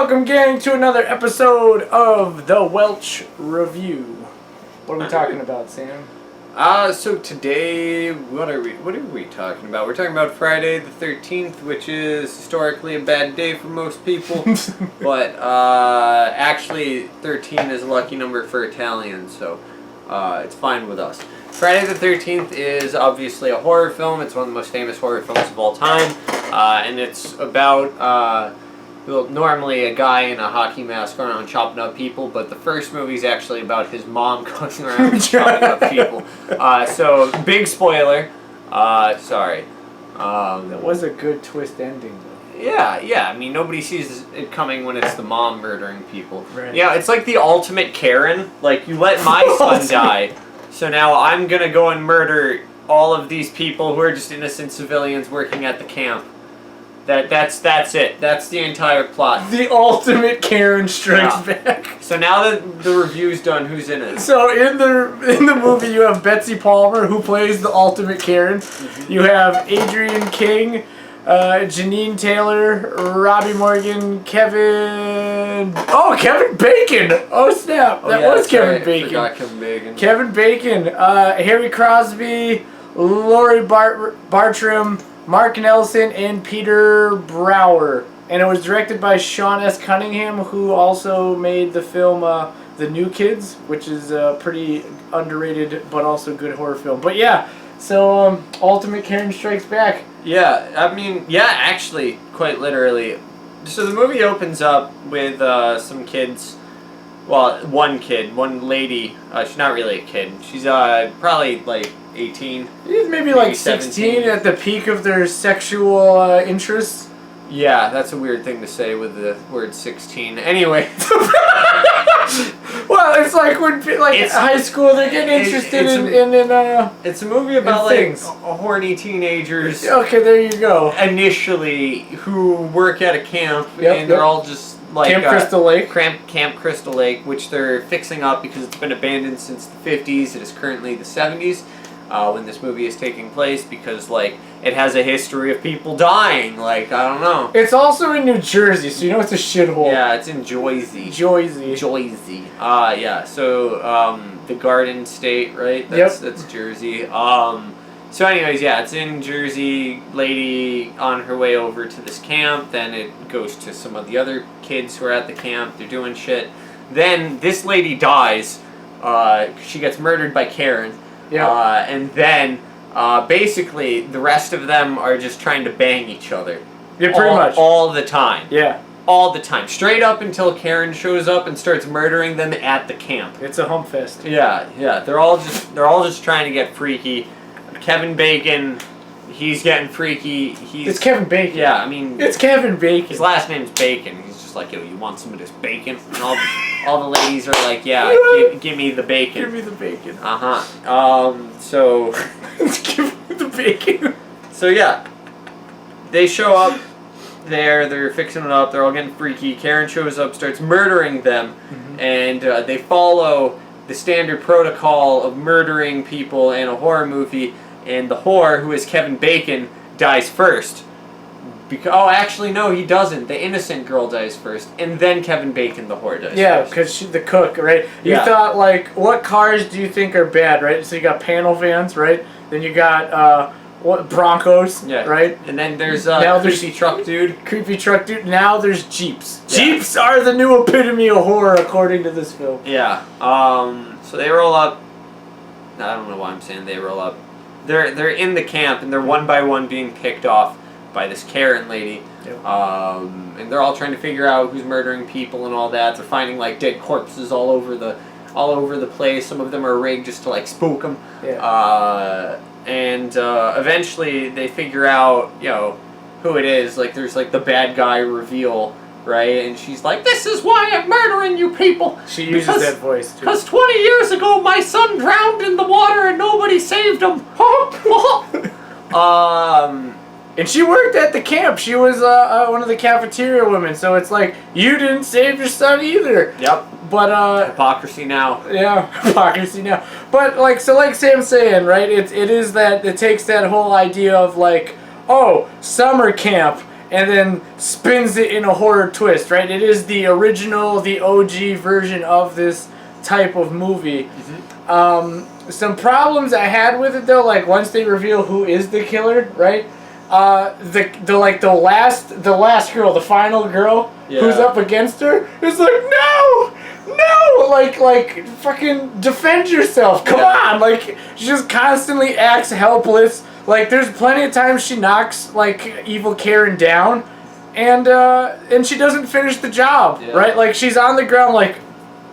Welcome, gang, to another episode of the Welch Review. What are we talking about, Sam? So today, what are we talking about? We're talking about Friday the 13th, which is historically a bad day for most people. But, actually, 13 is a lucky number for Italians, so, it's fine with us. Friday the 13th is obviously a horror film. It's one of the most famous horror films of all time. And it's about, well, normally a guy in a hockey mask going around chopping up people, but the first movie is actually about his mom going around chopping up people. So, big spoiler. Sorry. That was a good twist ending, though. Yeah. I mean, nobody sees it coming when it's the mom murdering people. Right. Yeah, it's like the ultimate Karen. Like, you let my son die, so now I'm gonna go and murder all of these people who are just innocent civilians working at the camp. That's it. That's the entire plot. The ultimate Karen strikes back. So now that the review's done, who's in it? So in the movie, you have Betsy Palmer, who plays the ultimate Karen. Mm-hmm. You have Adrienne King, Janine Taylor, Robbie Morgan, Kevin Bacon. Oh snap! That was Kevin Bacon. I forgot Kevin Bacon. Kevin Bacon, Harry Crosby, Laurie Bartram, Mark Nelson, and Peter Brower. And it was directed by Sean S. Cunningham, who also made the film The New Kids, which is a pretty underrated but also good horror film. But yeah, so Ultimate Karen Strikes Back. Yeah, I mean, actually, quite literally. So the movie opens up with some kids. Well, one lady. She's not really a kid. She's probably like 18. Maybe like 16 at the peak of their sexual interests. Yeah, that's a weird thing to say with the word 16. Anyway. Well, it's like when high school, they're getting interested in it's a movie about things. Horny teenagers. Okay, there you go. Initially, who work at a camp, and they're all just like Camp Crystal Lake. Camp Crystal Lake, which they're fixing up because it's been abandoned since the 50s. It is currently the 70s. When this movie is taking place, because like it has a history of people dying. Like, I don't know. It's also in New Jersey, so you know it's a shithole. Yeah, it's in Joyzy. Yeah. So the Garden State, right? That's Jersey. So anyways, yeah, it's in Jersey. Lady on her way over to this camp. Then it goes to some of the other kids who are at the camp. They're doing shit. Then this lady dies. She gets murdered by Karen. Yeah. And then, basically, the rest of them are just trying to bang each other. Yeah, pretty much. All the time. Yeah. All the time. Straight up until Karen shows up and starts murdering them at the camp. It's a hump fest. Yeah. They're all just trying to get freaky. Kevin Bacon, he's getting freaky. It's Kevin Bacon. Yeah, I mean... It's Kevin Bacon. His last name's Bacon. He's just like, yo, you want some of this bacon? And all the ladies are like, yeah, give me the bacon. Give me the bacon. So... Give me the bacon. So, yeah. They show up there, they're fixing it up, they're all getting freaky. Karen shows up, starts murdering them, and they follow the standard protocol of murdering people in a horror movie, and the whore, who is Kevin Bacon, dies first. Actually, no, he doesn't. The innocent girl dies first, and then Kevin Bacon, the whore, dies first. Yeah, because she's the cook, right? You thought, like, what cars do you think are bad, right? So you got panel vans, right? Then you got, Broncos, right? And then there's, creepy truck dude. Now there's Jeeps. Yeah. Jeeps are the new epitome of horror, according to this film. Yeah. So they roll up. I don't know why I'm saying they roll up. They're in the camp, and they're one by one being picked off by this Karen lady. Yep. And they're all trying to figure out who's murdering people and all that. They're finding like dead corpses all over the place. Some of them are rigged just to like spook them. Yeah. And eventually they figure out, who it is. Like there's like the bad guy reveal, right? And she's like, "This is why I'm murdering you people." She uses that voice too. Because 20 years ago my son drowned in the water and nobody saved him. And she worked at the camp. She was one of the cafeteria women. So it's like, you didn't save your son either. Yep. But hypocrisy now. Yeah, hypocrisy now. But like Sam's saying, right? It takes that whole idea of like, oh, summer camp, and then spins it in a horror twist, right? It is the original, the OG version of this type of movie. Some problems I had with it though, like once they reveal who is the killer, right? The last girl, the final girl who's up against her is like, no, like fucking defend yourself, come on, like she just constantly acts helpless. Like there's plenty of times she knocks like evil Karen down, and she doesn't finish the job, right? Like she's on the ground like,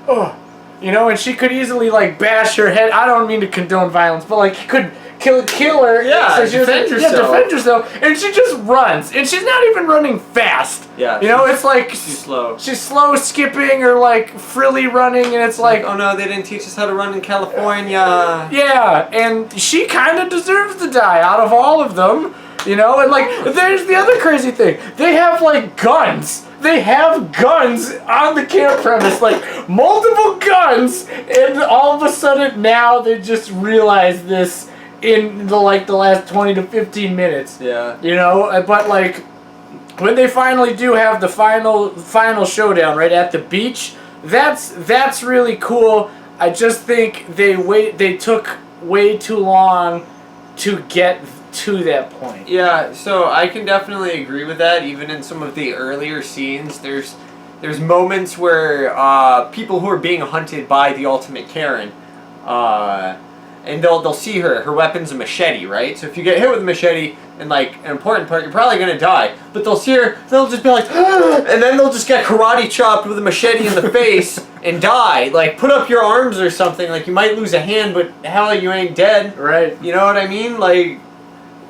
oh. You know, and she could easily like bash her head. I don't mean to condone violence, but like he could kill her. Yeah, so she defend yourself. Yeah, defend yourself. And she just runs, and she's not even running fast. Yeah, you know, it's like she's slow. She's slow skipping or like frilly running, and it's like, oh no, they didn't teach us how to run in California. Yeah, and she kind of deserves to die out of all of them. You know, and like there's the other crazy thing. They have like guns. They have guns on the camp premise, like multiple guns, and all of a sudden now they just realize this in the last 20 to 15 minutes. Yeah. You know, but like when they finally do have the final showdown right at the beach, that's really cool. I just think they took way too long to get to that point. Yeah, so I can definitely agree with that. Even in some of the earlier scenes, there's moments where people who are being hunted by the ultimate Karen, and they'll see her weapon's a machete, right? So if you get hit with a machete in like an important part, you're probably gonna die. But they'll see her, they'll just be like, ah! And then they'll just get karate chopped with a machete in the face and die. Like put up your arms or something. Like you might lose a hand, but hell, you ain't dead. Right. You know what I mean? Like.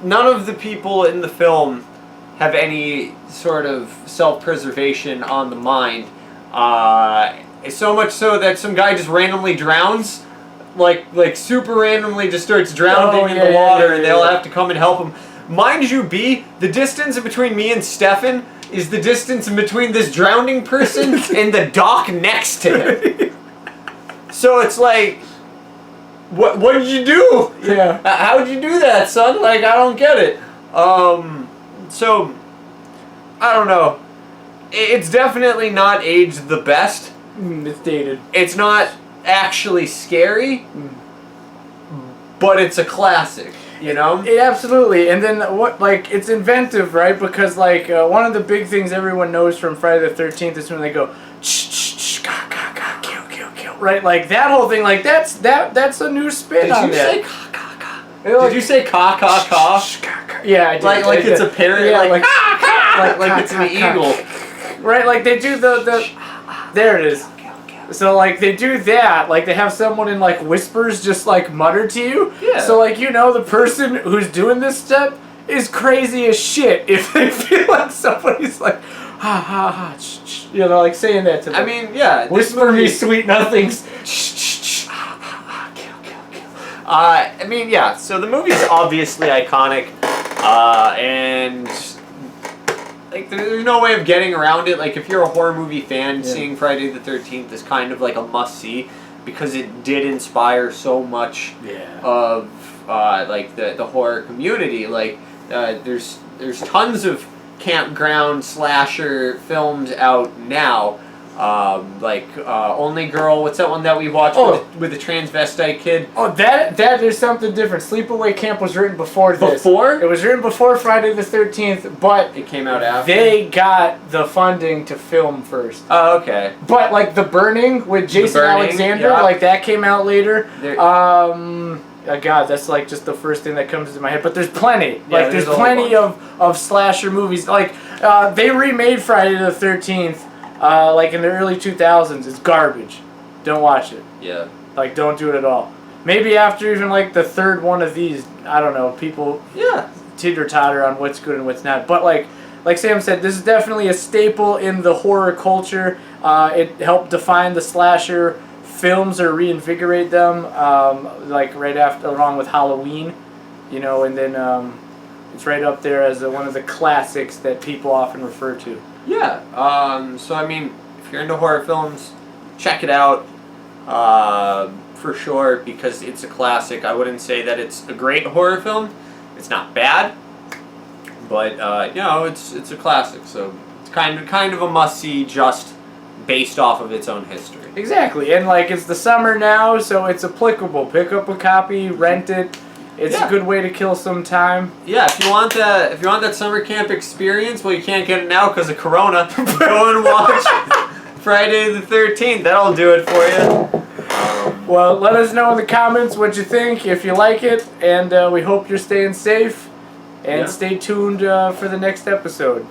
None of the people in the film have any sort of self-preservation on the mind. So much so that some guy just randomly drowns, like super randomly just starts drowning in the water, and they'll have to come and help him. Mind you, the distance between me and Stefan is the distance between this drowning person and the dock next to him. So it's like. What did you do? Yeah. How did you do that, son? Like, I don't get it. So, I don't know. It's definitely not aged the best. It's dated. It's not actually scary, but it's a classic, you know? Absolutely. And then it's inventive, right? Because like one of the big things everyone knows from Friday the 13th is when they go, right, like that whole thing, like that's a new spin on that. Did you say ka ka ka? Did you say ka ka ka? Yeah, I did. Like it's a parrot, yeah, like like it's an eagle. Right, like they do the there it is. So like they do that, like they have someone in like whispers just like mutter to you. Yeah. So like you know the person who's doing this step is crazy as shit if they feel like somebody's like ha ha ha, you know, like saying that to them. I mean, yeah. Whisper me sweet nothings. I mean, yeah. So the movie's obviously iconic, and like there's no way of getting around it. Like if you're a horror movie fan, seeing Friday the 13th is kind of like a must see because it did inspire so much of like the horror community. Like there's tons of campground slasher films out now, Only Girl. What's that one that we watched with the transvestite kid? Oh, that is something different. Sleepaway Camp was written before this. Before? It was written before Friday the 13th, but it came out after. They got the funding to film first. Oh, okay. But like The Burning with Jason Alexander, like that came out later. God, that's like just the first thing that comes into my head. But there's plenty. Yeah, like there's plenty of slasher movies. Like they remade Friday the 13th. Like in the early 2000s, it's garbage. Don't watch it. Yeah. Like, don't do it at all. Maybe after even like the third one of these, I don't know, people teeter-totter on what's good and what's not. But like Sam said, this is definitely a staple in the horror culture. It helped define the slasher films or reinvigorate them, like right after, along with Halloween, you know, and then it's right up there as one of the classics that people often refer to. Yeah. So I mean, if you're into horror films, check it out for sure because it's a classic. I wouldn't say that it's a great horror film. It's not bad, But you know, it's a classic, so it's kind of a must see just based off of its own history. Exactly, and like it's the summer now, so it's applicable. Pick up a copy, rent it. It's a good way to kill some time. Yeah, if you want that summer camp experience, well, you can't get it now because of Corona. Go and watch Friday the 13th. That'll do it for you. Well, let us know in the comments what you think, if you like it, and we hope you're staying safe. And stay tuned for the next episode.